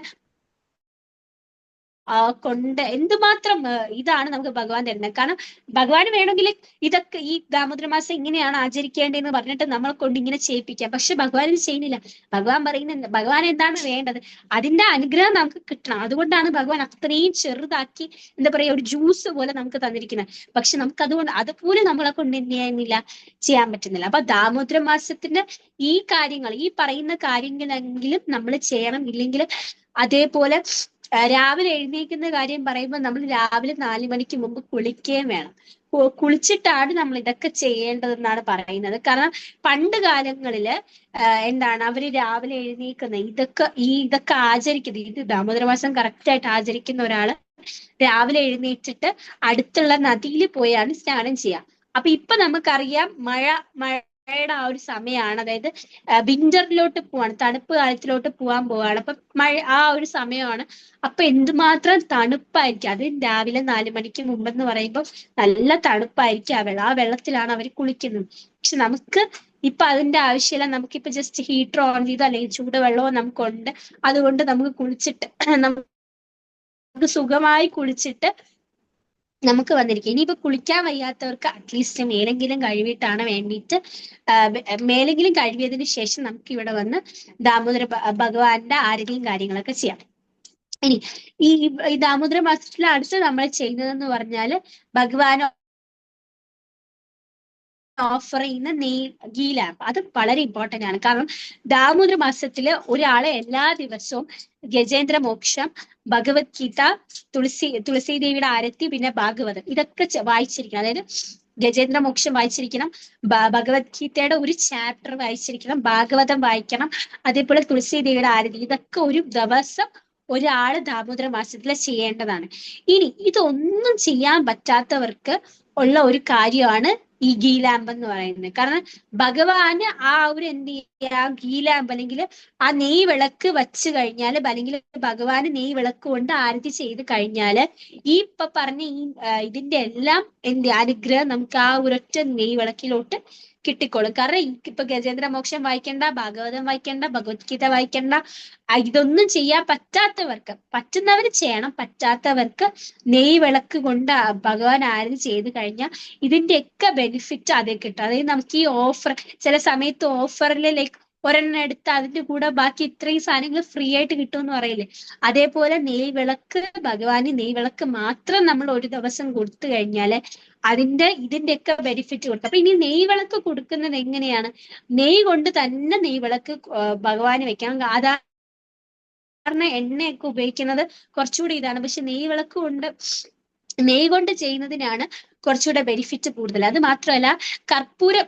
കൊണ്ട് എന്തുമാത്രം ഇതാണ് നമുക്ക് ഭഗവാൻ തരുന്നത്. കാരണം ഭഗവാൻ വേണമെങ്കിൽ ഇതൊക്കെ ഈ ദാമോദരമാസം ഇങ്ങനെയാണ് ആചരിക്കേണ്ടതെന്ന് പറഞ്ഞിട്ട് നമ്മളെ കൊണ്ട് ഇങ്ങനെ ചെയ്യിപ്പിക്കാം. പക്ഷെ ഭഗവാൻ ഇത് ചെയ്യുന്നില്ല. ഭഗവാൻ പറയുന്നത്, ഭഗവാൻ എന്താണ് വേണ്ടത്, അതിന്റെ അനുഗ്രഹം നമുക്ക് കിട്ടണം. അതുകൊണ്ടാണ് ഭഗവാൻ അത്രയും ചെറുതാക്കി, എന്താ പറയാ, ഒരു ജ്യൂസ് പോലെ നമുക്ക് തന്നിരിക്കുന്നത്. പക്ഷെ നമുക്ക് അതുകൊണ്ട് അതുപോലെ നമ്മളെ കൊണ്ട് എന്ത് ചെയ്യുന്നില്ല, ചെയ്യാൻ പറ്റുന്നില്ല. അപ്പൊ ദാമോദര മാസത്തിന്റെ ഈ കാര്യങ്ങൾ, ഈ പറയുന്ന കാര്യങ്ങളെങ്കിലും നമ്മൾ ചെയ്യണം. ഇല്ലെങ്കിൽ അതേപോലെ രാവിലെ എഴുന്നേൽക്കുന്ന കാര്യം പറയുമ്പോൾ നമ്മൾ രാവിലെ 4 മണിക്ക് മുമ്പ് കുളിക്കുകയും വേണം. കുളിച്ചിട്ടാണ് നമ്മൾ ഇതൊക്കെ ചെയ്യേണ്ടതെന്നാണ് പറയുന്നത്. കാരണം പണ്ട് കാലങ്ങളില് എന്താണ് അവര് രാവിലെ എഴുന്നേൽക്കുന്നത്, ഇതൊക്കെ ആചരിക്കുന്നത്, ഇത് ദാമോദര മാസം കറക്റ്റ് ആയിട്ട് ആചരിക്കുന്ന ഒരാള് രാവിലെ എഴുന്നേറ്റിട്ട് അടുത്തുള്ള നദിയിൽ പോയാണ് സ്നാനം ചെയ്യുക. അപ്പൊ ഇപ്പൊ നമുക്കറിയാം മഴയുടെ ആ ഒരു സമയമാണ്, അതായത് വിന്ററിലോട്ട് പോവാണ്, തണുപ്പ് കാലത്തിലോട്ട് പോവാണ്. അപ്പൊ മഴ ആ ഒരു സമയമാണ്. അപ്പൊ എന്തുമാത്രം തണുപ്പായിരിക്കും. അത് രാവിലെ 4 മണിക്ക് മുമ്പെന്ന് പറയുമ്പോൾ നല്ല തണുപ്പായിരിക്കും ആ വെള്ളത്തിലാണ് അവർ കുളിക്കുന്നത്. പക്ഷെ നമുക്ക് ഇപ്പൊ അതിന്റെ ആവശ്യമില്ല. നമുക്കിപ്പൊ ജസ്റ്റ് ഹീറ്റർ ഓൺ ചെയ്തോ അല്ലെങ്കിൽ ചൂടുവെള്ളമോ നമുക്കുണ്ട്. അതുകൊണ്ട് നമുക്ക് കുളിച്ചിട്ട് നമുക്ക് സുഖമായി കുളിച്ചിട്ട് നമുക്ക് വന്നിരിക്കും. ഇനിയിപ്പോ കുളിക്കാൻ വയ്യാത്തവർക്ക് അറ്റ്ലീസ്റ്റ് മേലെങ്കിലും കഴുകിയിട്ടാണ് വേണ്ടിയിട്ട് മേലെങ്കിലും കഴുകിയതിന് ശേഷം നമുക്ക് ഇവിടെ വന്ന് ദാമോദര ഭഗവാന്റെ ആരതിയും കാര്യങ്ങളൊക്കെ ചെയ്യാം. ഇനി ഈ ദാമോദര മാസത്തിലെ അടുത്ത് നമ്മൾ ചെയ്യുന്നതെന്ന് പറഞ്ഞാല് ഭഗവാൻ ഓഫർ ചെയ്യുന്ന ഗീ ലാമ്പ്. അത് വളരെ ഇമ്പോർട്ടന്റ് ആണ്. കാരണം ദാമോദര മാസത്തില് ഒരാളെ എല്ലാ ദിവസവും ഗജേന്ദ്ര മോക്ഷം, ഭഗവത്ഗീത, തുളസി ദേവിയുടെ ആരത്തി, പിന്നെ ഭാഗവതം, ഇതൊക്കെ വായിച്ചിരിക്കണം. അതായത് ഗജേന്ദ്ര മോക്ഷം വായിച്ചിരിക്കണം, ഭഗവത്ഗീതയുടെ ഒരു ചാപ്റ്റർ വായിച്ചിരിക്കണം, ഭാഗവതം വായിക്കണം, അതേപോലെ തുളസി ദേവിയുടെ ആരതി. ഇതൊക്കെ ഒരു ദിവസം ഒരാള് ദാമോദര മാസത്തില് ചെയ്യേണ്ടതാണ്. ഇനി ഇതൊന്നും ചെയ്യാൻ പറ്റാത്തവർക്ക് ഉള്ള ഒരു കാര്യമാണ് ഈ ഗീ ലാമ്പ് എന്ന് പറയുന്നത്. കാരണം ഭഗവാന് ആ ഒരു എന്ത് ചെയ്യുക, ഗീ ലാമ്പ് അല്ലെങ്കിൽ ആ നെയ് വിളക്ക് വെച്ച് കഴിഞ്ഞാല്, അല്ലെങ്കിൽ ഭഗവാന് നെയ് വിളക്ക് കൊണ്ട് ആരതി ചെയ്ത് കഴിഞ്ഞാല് ഇപ്പൊ പറഞ്ഞ ഇതിന്റെ എല്ലാം അനുഗ്രഹം നമുക്ക് ആ ഒരൊറ്റ നെയ് വിളക്കിലോട്ട് കിട്ടിക്കോളും. കാരണം ഇപ്പൊ ഗജേന്ദ്ര മോക്ഷം വായിക്കേണ്ട, ഭാഗവതം വായിക്കേണ്ട, ഭഗവത്ഗീത വായിക്കേണ്ട, ഇതൊന്നും ചെയ്യാൻ പറ്റാത്തവർക്ക്, പറ്റുന്നവർ ചെയ്യണം, പറ്റാത്തവർക്ക് നെയ് വിളക്ക് കൊണ്ട് ഭഗവാൻ ആരതി ചെയ്ത് കഴിഞ്ഞാൽ ഇതിന്റെയൊക്കെ ബെനിഫിറ്റ് അതേ കിട്ടും. അതായത് നമുക്ക് ഈ ഓഫർ ചില സമയത്ത് ഓഫറിൽ ലൈക്ക് ഒരെണ്ണം എടുത്ത് അതിന്റെ കൂടെ ബാക്കി ഇത്രയും സാധനങ്ങൾ ഫ്രീ ആയിട്ട് കിട്ടുമെന്ന് പറയില്ലേ, അതേപോലെ നെയ് വിളക്ക്, ഭഗവാന് നെയ് വിളക്ക് മാത്രം നമ്മൾ ഒരു ദിവസം കൊടുത്തു കഴിഞ്ഞാല് ഇതിന്റെയൊക്കെ ബെനിഫിറ്റ് കൊടുക്കും. അപ്പൊ ഇനി നെയ് വിളക്ക് കൊടുക്കുന്നത് എങ്ങനെയാണ്, നെയ് കൊണ്ട് തന്നെ നെയ് വിളക്ക് ഭഗവാന് വെക്കണം. സാധാരണ എണ്ണയൊക്കെ ഉപയോഗിക്കുന്നത് കുറച്ചുകൂടി ഇതാണ്. പക്ഷെ നെയ് കൊണ്ട് ചെയ്യുന്നതിനാണ് കുറച്ചുകൂടെ ബെനിഫിറ്റ് കൂടുതൽ. അത് മാത്രമല്ല കർപ്പൂരം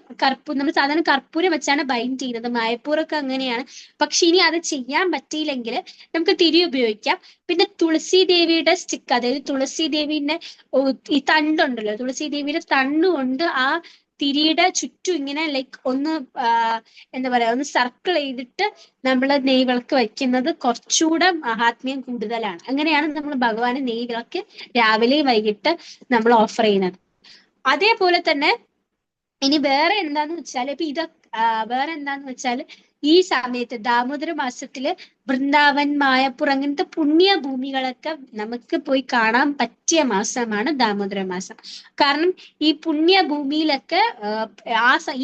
നമ്മൾ സാധാരണ കർപ്പൂരം വെച്ചാണ് ബൈൻഡ് ചെയ്യുന്നത്, മായപ്പൂരൊക്കെ അങ്ങനെയാണ്. പക്ഷെ ഇനി അത് ചെയ്യാൻ പറ്റിയില്ലെങ്കിൽ നമുക്ക് തിരി ഉപയോഗിക്കാം. പിന്നെ തുളസി ദേവിയുടെ സ്റ്റിക്ക്, അതായത് തുളസി ദേവിന്റെ ഈ തണ്ടുണ്ടല്ലോ, തുളസി ദേവിയുടെ തണ്ടുകൊണ്ട് ആ തിരിയുടെ ചുറ്റും ഇങ്ങനെ ലൈക്ക് ഒന്ന് എന്താ പറയാ, ഒന്ന് സർക്കിൾ ചെയ്തിട്ട് നമ്മൾ നെയ് വിളക്ക് വയ്ക്കുന്നത് കുറച്ചുകൂടെ മഹാത്മ്യം കൂടുതലാണ്. അങ്ങനെയാണ് നമ്മൾ ഭഗവാന് നെയ് വിളക്ക് രാവിലെയും വൈകിട്ട് നമ്മൾ ഓഫർ ചെയ്യുന്നത്. അതേപോലെ തന്നെ ഇനി വേറെ എന്താന്ന് വെച്ചാൽ വേറെ എന്താന്ന് വെച്ചാൽ ഈ സമയത്ത് ദാമോദര മാസത്തില് വൃന്ദാവൻ, മായപ്പൂർ അങ്ങനത്തെ പുണ്യ ഭൂമികളൊക്കെ നമുക്ക് പോയി കാണാൻ പറ്റിയ മാസമാണ് ദാമോദര മാസം. കാരണം ഈ പുണ്യ ഭൂമിയിലൊക്കെ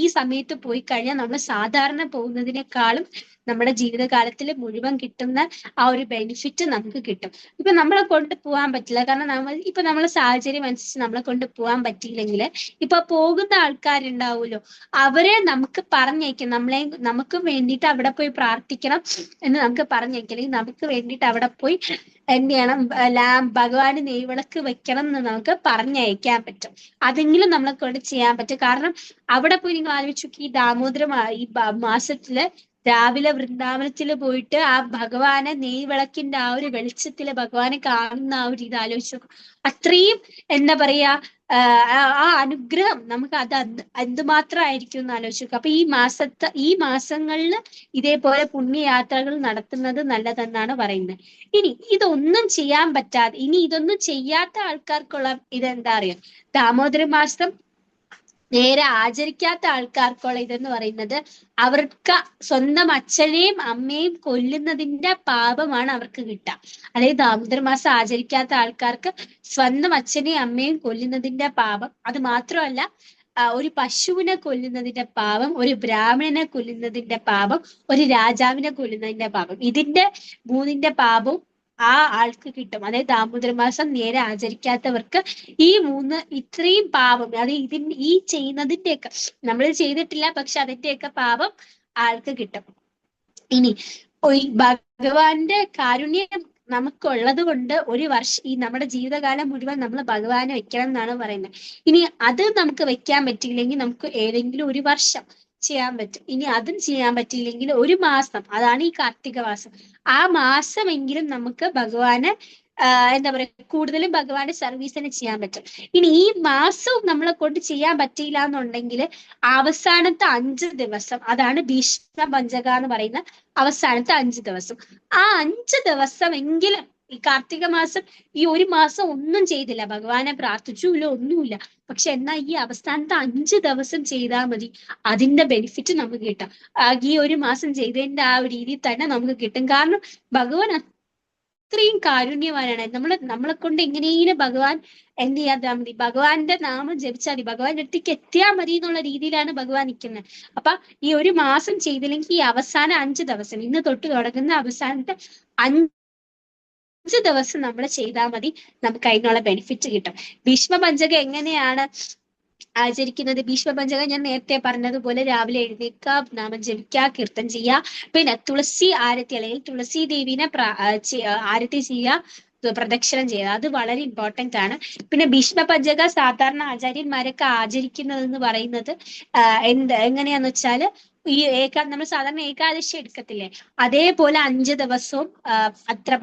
ഈ സമയത്ത് പോയി കഴിഞ്ഞാൽ നമ്മൾ സാധാരണ പോകുന്നതിനേക്കാളും നമ്മുടെ ജീവിതകാലത്തിൽ മുഴുവൻ കിട്ടുന്ന ആ ഒരു ബെനിഫിറ്റ് നമുക്ക് കിട്ടും. ഇപ്പൊ നമ്മളെ കൊണ്ട് പോകാൻ പറ്റില്ല, കാരണം നമ്മളെ സാഹചര്യം അനുസരിച്ച് നമ്മളെ കൊണ്ട് പോകാൻ പറ്റിയില്ലെങ്കിൽ ഇപ്പൊ പോകുന്ന ആൾക്കാരുണ്ടാവുമല്ലോ, അവരെ നമുക്ക് പറഞ്ഞേക്കും, നമുക്ക് വേണ്ടിയിട്ട് അവിടെ പോയി പ്രാർത്ഥിക്കണം എന്ന് നമുക്ക് പറഞ്ഞേക്കല്ലെങ്കിൽ നമുക്ക് വേണ്ടിയിട്ട് അവിടെ പോയി എന്ത് ചെയ്യണം, ഭഗവാന് നെയ്വിളക്ക് വെക്കണം എന്ന് നമുക്ക് പറഞ്ഞയക്കാൻ പറ്റും. അതെങ്കിലും നമ്മളെ കൊണ്ട് ചെയ്യാൻ പറ്റും. കാരണം അവിടെ പോയി നിങ്ങൾ ആലോചിച്ചു, ഈ ദാമോദര ഈ മാസത്തില് രാവിലെ വൃന്ദാവനത്തിൽ പോയിട്ട് ആ ഭഗവാനെ നെയ്വിളക്കിന്റെ ആ ഒരു വെളിച്ചത്തില് ഭഗവാനെ കാണുന്ന ആ ഒരു ഇത് ആലോചിച്ചു. അത്രയും എന്താ പറയാ, ആ അനുഗ്രഹം നമുക്ക് എന്തുമാത്രം ആയിരിക്കും എന്ന് ആലോചിച്ചു. അപ്പൊ ഈ മാസങ്ങളിൽ ഇതേപോലെ പുണ്യയാത്രകൾ നടത്തുന്നത് നല്ലതെന്നാണ് പറയുന്നത്. ഇനി ഇതൊന്നും ചെയ്യാത്ത ആൾക്കാർക്കുള്ള ഇതെന്താ അറിയാം, ദാമോദര മാസം നേരെ ആചരിക്കാത്ത ആൾക്കാർക്കുള്ള ഇതെന്ന് പറയുന്നത് അവർക്ക് സ്വന്തം അച്ഛനെയും അമ്മയും കൊല്ലുന്നതിന്റെ പാപമാണ് അവർക്ക് കിട്ടുക. അതായത് ദാമോദരമാസം ആചരിക്കാത്ത ആൾക്കാർക്ക് സ്വന്തം അച്ഛനെയും അമ്മയും കൊല്ലുന്നതിന്റെ പാപം, അത് മാത്രമല്ല ഒരു പശുവിനെ കൊല്ലുന്നതിന്റെ പാപം, ഒരു ബ്രാഹ്മണനെ കൊല്ലുന്നതിന്റെ പാപം, ഒരു രാജാവിനെ കൊല്ലുന്നതിന്റെ പാപം, ഇതിന്റെ മൂന്നിന്റെ പാപവും ആ ആൾക്ക് കിട്ടും. അതായത് ദാമോദരമാസം നേരെ ആചരിക്കാത്തവർക്ക് ഈ ഇത്രയും പാപം, അത് ഈ ചെയ്യുന്നതിന്റെയൊക്കെ, നമ്മൾ ചെയ്തിട്ടില്ല പക്ഷെ അതിന്റെയൊക്കെ പാപം ആൾക്ക് കിട്ടും. ഇനി ഭഗവാന്റെ കാരുണ്യം നമുക്കുള്ളത് കൊണ്ട് ഒരു വർഷം ഈ നമ്മുടെ ജീവിതകാലം മുഴുവൻ നമ്മൾ ഭഗവാനെ വെക്കണം എന്നാണ് പറയുന്നത്. ഇനി അത് നമുക്ക് വെക്കാൻ പറ്റിയില്ലെങ്കിൽ നമുക്ക് ഏതെങ്കിലും ഒരു വർഷം ചെയ്യാൻ പറ്റും. ഇനി അതും ചെയ്യാൻ പറ്റിയില്ലെങ്കിൽ ഒരു മാസം, അതാണ് ഈ കാർത്തിക മാസം, ആ മാസമെങ്കിലും നമുക്ക് ഭഗവാന് എന്താ പറയുക, കൂടുതലും ഭഗവാന്റെ സർവീസിന് ചെയ്യാൻ പറ്റും. ഇനി ഈ മാസവും നമ്മളെ കൊണ്ട് ചെയ്യാൻ പറ്റിയില്ല എന്നുണ്ടെങ്കിൽ അവസാനത്തെ 5 ദിവസം, അതാണ് ഭീഷ്മ പഞ്ചക എന്ന് പറയുന്ന അവസാനത്തെ 5 ദിവസം, ആ 5 ദിവസം എങ്കിലും ഈ കാർത്തിക മാസം, ഈ ഒരു മാസം ഒന്നും ചെയ്തില്ല, ഭഗവാനെ പ്രാർത്ഥിച്ചില്ല, ഒന്നുമില്ല, പക്ഷെ എന്നാ ഈ അവസാനത്തെ 5 ദിവസം ചെയ്താൽ മതി, അതിന്റെ ബെനിഫിറ്റ് നമുക്ക് കിട്ടാം. ഈ ഒരു മാസം ചെയ്തതിന്റെ ആ ഒരു രീതിയിൽ തന്നെ നമുക്ക് കിട്ടും. കാരണം ഭഗവാൻ അത്രയും കാരുണ്യവാനാണ്. നമ്മളെ കൊണ്ട് എങ്ങനെയും ഭഗവാൻ എന്ത് ചെയ്യാതാ മതി, ഭഗവാന്റെ നാമം ജപിച്ചാൽ മതി, ഭഗവാന്റെ അടുത്തേക്ക് എത്തിയാൽ മതി എന്നുള്ള രീതിയിലാണ് ഭഗവാൻ നിൽക്കുന്നത്. അപ്പൊ ഈ ഒരു മാസം ചെയ്തില്ലെങ്കിൽ ഈ അവസാന 5 ദിവസം, ഇന്ന് തൊട്ട് തുടങ്ങുന്ന അവസാനത്തെ 5 ദിവസം നമ്മൾ ചെയ്താൽ മതി, നമുക്ക് അതിനുള്ള ബെനിഫിറ്റ് കിട്ടും. ഭീഷ്മ പഞ്ചക എങ്ങനെയാണ് ആചരിക്കുന്നത്? ഭീഷ്മ പഞ്ചക ഞാൻ നേരത്തെ പറഞ്ഞതുപോലെ രാവിലെ എഴുന്നേൽക്കുക, നാമം ജപിക്കുക, കീർത്തൻ ചെയ്യുക, പിന്നെ തുളസി ആരത്തി അല്ലെങ്കിൽ തുളസി ദേവീനെ ആരത്തി ചെയ്യുക, പ്രദക്ഷിണം ചെയ്യുക, അത് വളരെ ഇമ്പോർട്ടന്റ് ആണ്. പിന്നെ ഭീഷ്മ പഞ്ചക സാധാരണ ആചാര്യന്മാരൊക്കെ ആചരിക്കുന്നത് എന്ന് പറയുന്നത് എങ്ങനെയാന്ന് വെച്ചാല്, ഈ നമ്മൾ സാധാരണ ഏകാദശി എടുക്കത്തില്ലേ, അതേപോലെ 5 ദിവസവും അത്ര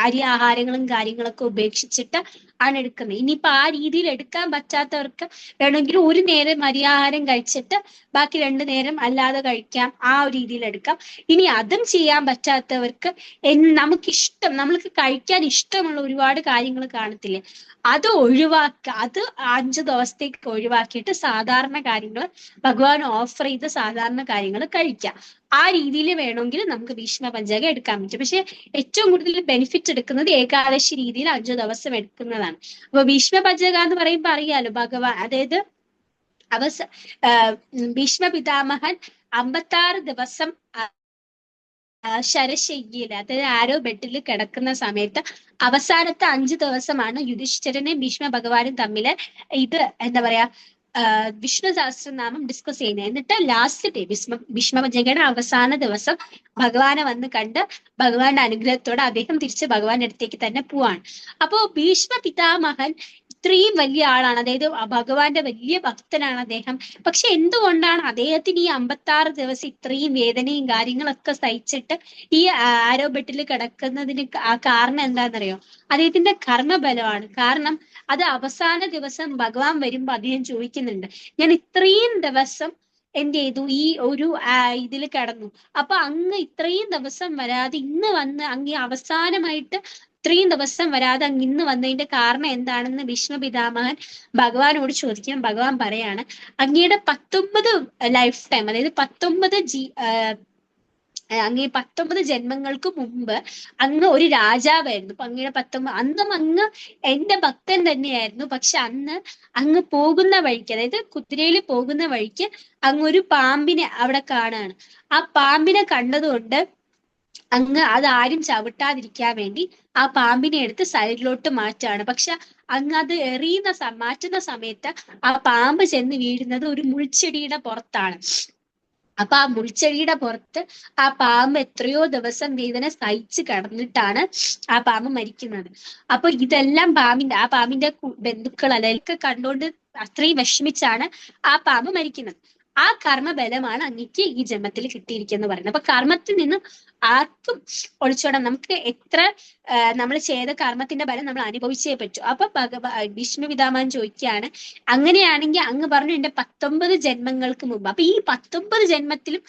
അരി ആഹാരങ്ങളും കാര്യങ്ങളൊക്കെ ഉപേക്ഷിച്ചിട്ട് ആണ് എടുക്കുന്നത്. ഇനിയിപ്പൊ ആ രീതിയിൽ എടുക്കാൻ പറ്റാത്തവർക്ക് വേണമെങ്കിൽ ഒരു നേരം അരിയാഹാരം കഴിച്ചിട്ട് ബാക്കി 2 നേരം അല്ലാതെ കഴിക്കാം, ആ ഒരു രീതിയിൽ എടുക്കാം. ഇനി അതും ചെയ്യാൻ പറ്റാത്തവർക്ക് നമ്മൾക്ക് കഴിക്കാൻ ഇഷ്ടമുള്ള ഒരുപാട് കാര്യങ്ങൾ കാണത്തില്ലേ, അത് അത് 5 ദിവസത്തേക്ക് ഒഴിവാക്കിയിട്ട് സാധാരണ കാര്യങ്ങൾ, ഭഗവാൻ ഓഫർ ചെയ്ത സാധാരണ കാര്യങ്ങൾ കഴിക്കാം. ആ രീതിയിൽ വേണമെങ്കിൽ നമുക്ക് ഭീഷ്മ പഞ്ചക എടുക്കാൻ പറ്റും. പക്ഷെ ഏറ്റവും കൂടുതൽ ബെനിഫിറ്റ് എടുക്കുന്നത് ഏകാദശി രീതിയിൽ 5 ദിവസം എടുക്കുന്നതാണ്. അപ്പൊ ഭീഷ്മ പഞ്ചക എന്ന് പറയുമ്പോൾ അറിയാലോ, ഭഗവാൻ അതായത് ഭീഷ്മ പിതാമഹൻ 56 ദിവസം ശരശയ്യയില്, അതായത് ആരോ ബെഡിൽ കിടക്കുന്ന സമയത്ത് അവസാനത്തെ 5 ദിവസമാണ് യുധിഷ്ഠിരനെയും ഭീഷ്മ ഭഗവാനും തമ്മില് ഇത് എന്താ പറയാ വിഷ്ണു സഹസ്രനാമം ഡിസ്കസ് ചെയ്യുന്നത്. എന്നിട്ട് ലാസ്റ്റ് ഡേ ഭീഷ്മ പഞ്ചകയുടെ അവസാന ദിവസം ഭഗവാനെ വന്ന് കണ്ട് ഭഗവാന്റെ അനുഗ്രഹത്തോടെ അദ്ദേഹം തിരിച്ച് ഭഗവാന്റെ അടുത്തേക്ക് തന്നെ പോവാണ്. അപ്പോ ഭീഷ്മ പിതാമഹൻ ഇത്രയും വലിയ ആളാണ്, അതായത് ഭഗവാന്റെ വലിയ ഭക്തനാണ് അദ്ദേഹം. പക്ഷെ എന്തുകൊണ്ടാണ് അദ്ദേഹത്തിന് ഈ 56 ദിവസം ഇത്രയും വേദനയും കാര്യങ്ങളൊക്കെ സഹിച്ചിട്ട് ഈ ആരോ ബെഡിൽ കിടക്കുന്നതിന് കാരണം എന്താണെന്നറിയോ? അദ്ദേഹത്തിന്റെ കർമ്മബലമാണ്. കാരണം അത് അവസാന ദിവസം ഭഗവാൻ വരുമ്പോ അദ്ദേഹം ചോദിക്കുന്നുണ്ട്, ഞാൻ ഇത്രയും ദിവസം എന്ത് ചെയ്തു, ഈ ഒരു ഇതിൽ കിടന്നു, അപ്പൊ അങ്ങ് ഇത്രയും ദിവസം വരാതെ ഇന്ന് വന്ന് അങ്ങ് അവസാനമായിട്ട് ഇത്രയും ദിവസം വരാതെ അങ്ങ് ഇന്ന് വന്നതിന്റെ കാരണം എന്താണെന്ന് ഭീഷ്മ പിതാമഹൻ ഭഗവാനോട് ചോദിക്കാൻ, ഭഗവാൻ പറയാണ്, അങ്ങയുടെ 19 ലൈഫ് ടൈം, അതായത് 19 ജന്മങ്ങൾക്ക് മുമ്പ് അങ്ങ് ഒരു രാജാവായിരുന്നു. അപ്പൊ അങ്ങയുടെ 19 അന്നും അങ്ങ് എന്റെ ഭക്തൻ തന്നെയായിരുന്നു. പക്ഷെ അന്ന് അങ്ങ് പോകുന്ന വഴിക്ക്, അതായത് കുതിരയിൽ പോകുന്ന വഴിക്ക് അങ്ങ് ഒരു പാമ്പിനെ അവിടെ കാണാണ്. ആ പാമ്പിനെ കണ്ടതുകൊണ്ട് അങ്ങ് അത് ആരും ചവിട്ടാതിരിക്കാൻ വേണ്ടി ആ പാമ്പിനെ എടുത്ത് സൈഡിലോട്ട് മാറ്റാണ്. പക്ഷെ അങ്ങ് അത് മാറ്റുന്ന സമയത്ത് ആ പാമ്പ് ചെന്ന് വീഴുന്നത് ഒരു മുൾച്ചെടിയുടെ പുറത്താണ്. അപ്പൊ ആ മുൾച്ചെടിയുടെ പുറത്ത് ആ പാമ്പ് എത്രയോ ദിവസം വേദന സഹിച്ച് കിടന്നിട്ടാണ് ആ പാമ്പ് മരിക്കുന്നത്. അപ്പൊ ഇതെല്ലാം ആ പാമ്പിന്റെ ബന്ധുക്കൾ അല്ലെങ്കിൽ കണ്ടുകൊണ്ട് അത്രയും വിഷമിച്ചാണ് ആ പാമ്പ് മരിക്കുന്നത്. ആ കർമ്മബലമാണ് അങ്ങക്ക് ഈ ജന്മത്തിൽ കിട്ടിയിരിക്കുന്നത് പറയുന്നത്. അപ്പൊ കർമ്മത്തിൽ നിന്ന് ആർക്കും ഒളിച്ചോടാൻ, നമുക്ക് എത്ര നമ്മൾ ചെയ്ത കർമ്മത്തിന്റെ ബലം നമ്മൾ അനുഭവിച്ചേ പറ്റൂ. അപ്പൊ ഭീഷ്മ പിതാമഹൻ ചോദിക്കുകയാണ്, അങ്ങനെയാണെങ്കിൽ അങ്ങ് പറഞ്ഞു എന്റെ 19 ജന്മങ്ങൾക്ക് മുമ്പ്, അപ്പൊ ഈ 19 ജന്മത്തിലും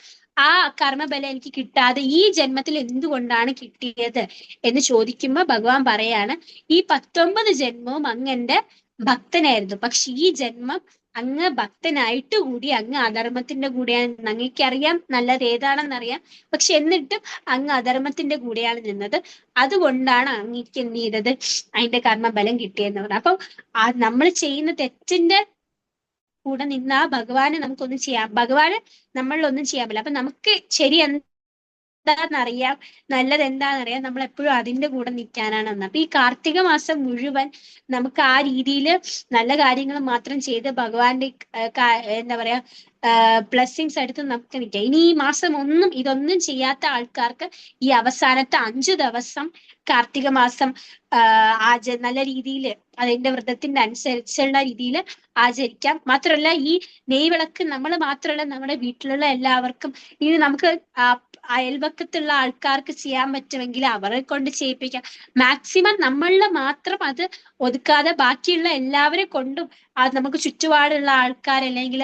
ആ കർമ്മബലം എനിക്ക് കിട്ടാതെ ഈ ജന്മത്തിൽ എന്തുകൊണ്ടാണ് കിട്ടിയത് എന്ന് ചോദിക്കുമ്പോ ഭഗവാൻ പറയാണ്, ഈ 19 ജന്മവും അങ്ങന്റെ ഭക്തനായിരുന്നു, പക്ഷെ ഈ ജന്മം അങ്ങ് ഭക്തനായിട്ട് കൂടി അങ്ങ് അധർമ്മത്തിന്റെ കൂടെയാണ്, അങ്ങേക്കറിയാം നല്ലത് ഏതാണെന്നറിയാം, പക്ഷെ എന്നിട്ടും അങ്ങ് അധർമ്മത്തിന്റെ കൂടെയാണ് നിന്നത്. അതുകൊണ്ടാണ് അങ്ങേക്ക് എന്ത് ചെയ്തത്, അതിന്റെ കർമ്മബലം കിട്ടിയെന്ന് പറഞ്ഞത്. അപ്പം നമ്മൾ ചെയ്യുന്ന തെറ്റിന്റെ കൂടെ നിന്ന് ആ ഭഗവാന് നമുക്കൊന്നും ചെയ്യാം, ഭഗവാന് നമ്മളിലൊന്നും ചെയ്യാൻ പറ്റില്ല. അപ്പൊ നമുക്ക് ശരി എന്താണെന്നറിയാം, നല്ലത് എന്താണെന്നറിയാം, നമ്മൾ എപ്പോഴും അതിന്റെ കൂടെ നിൽക്കാനാണ് വന്നത്. അപ്പൊ ഈ കാർത്തിക മാസം മുഴുവൻ നമുക്ക് ആ രീതിയിൽ നല്ല കാര്യങ്ങൾ മാത്രം ചെയ്ത് ഭഗവാന്റെ എന്താ പറയാ ബ്ലെസ്സിങ്സ് എടുത്ത് നമുക്ക് നിൽക്കാം. ഇനി ഈ മാസം ഇതൊന്നും ചെയ്യാത്ത ആൾക്കാർക്ക് ഈ അവസാനത്തെ 5 ദിവസം കാർത്തിക മാസം നല്ല രീതിയിൽ അതിന്റെ വ്രതത്തിന്റെ അനുസരിച്ചുള്ള രീതിയിൽ ആചരിക്കാം. മാത്രമല്ല ഈ നെയ്വിളക്ക് നമ്മൾ മാത്രമല്ല, നമ്മുടെ വീട്ടിലുള്ള എല്ലാവർക്കും, ഇനി നമുക്ക് അയൽപക്കത്തുള്ള ആൾക്കാർക്ക് ചെയ്യാൻ പറ്റുമെങ്കിൽ അവരെ കൊണ്ട് ചെയ്യിപ്പിക്കാം. മാക്സിമം നമ്മളിൽ മാത്രം അത് ഒതുക്കാതെ ബാക്കിയുള്ള എല്ലാവരെ കൊണ്ടും, അത് നമുക്ക് ചുറ്റുപാടുള്ള ആൾക്കാർ, അല്ലെങ്കിൽ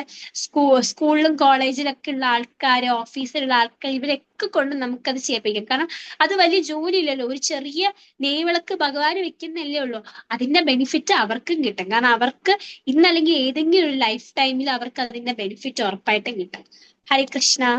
സ്കൂളിലും കോളേജിലൊക്കെ ഉള്ള ആൾക്കാർ, ഓഫീസിലുള്ള ആൾക്കാർ, ഇവരൊക്കെ കൊണ്ട് നമുക്കത് ചെയ്യിപ്പിക്കാം. കാരണം അത് വലിയ ജോലിയില്ലല്ലോ, ഒരു ചെറിയ നെയ്വിളക്ക് ഭഗവാന് വെക്കുന്നല്ലേ ഉള്ളൂ. അതിന്റെ ബെനിഫിറ്റ് അവർക്കും കിട്ടും. കാരണം അവർക്ക് ഇന്നല്ലെങ്കിൽ ഏതെങ്കിലും ഒരു ലൈഫ് ടൈമിൽ അവർക്ക് അതിന്റെ ബെനിഫിറ്റ് ഉറപ്പായിട്ടും കിട്ടും. ഹരേ കൃഷ്ണ.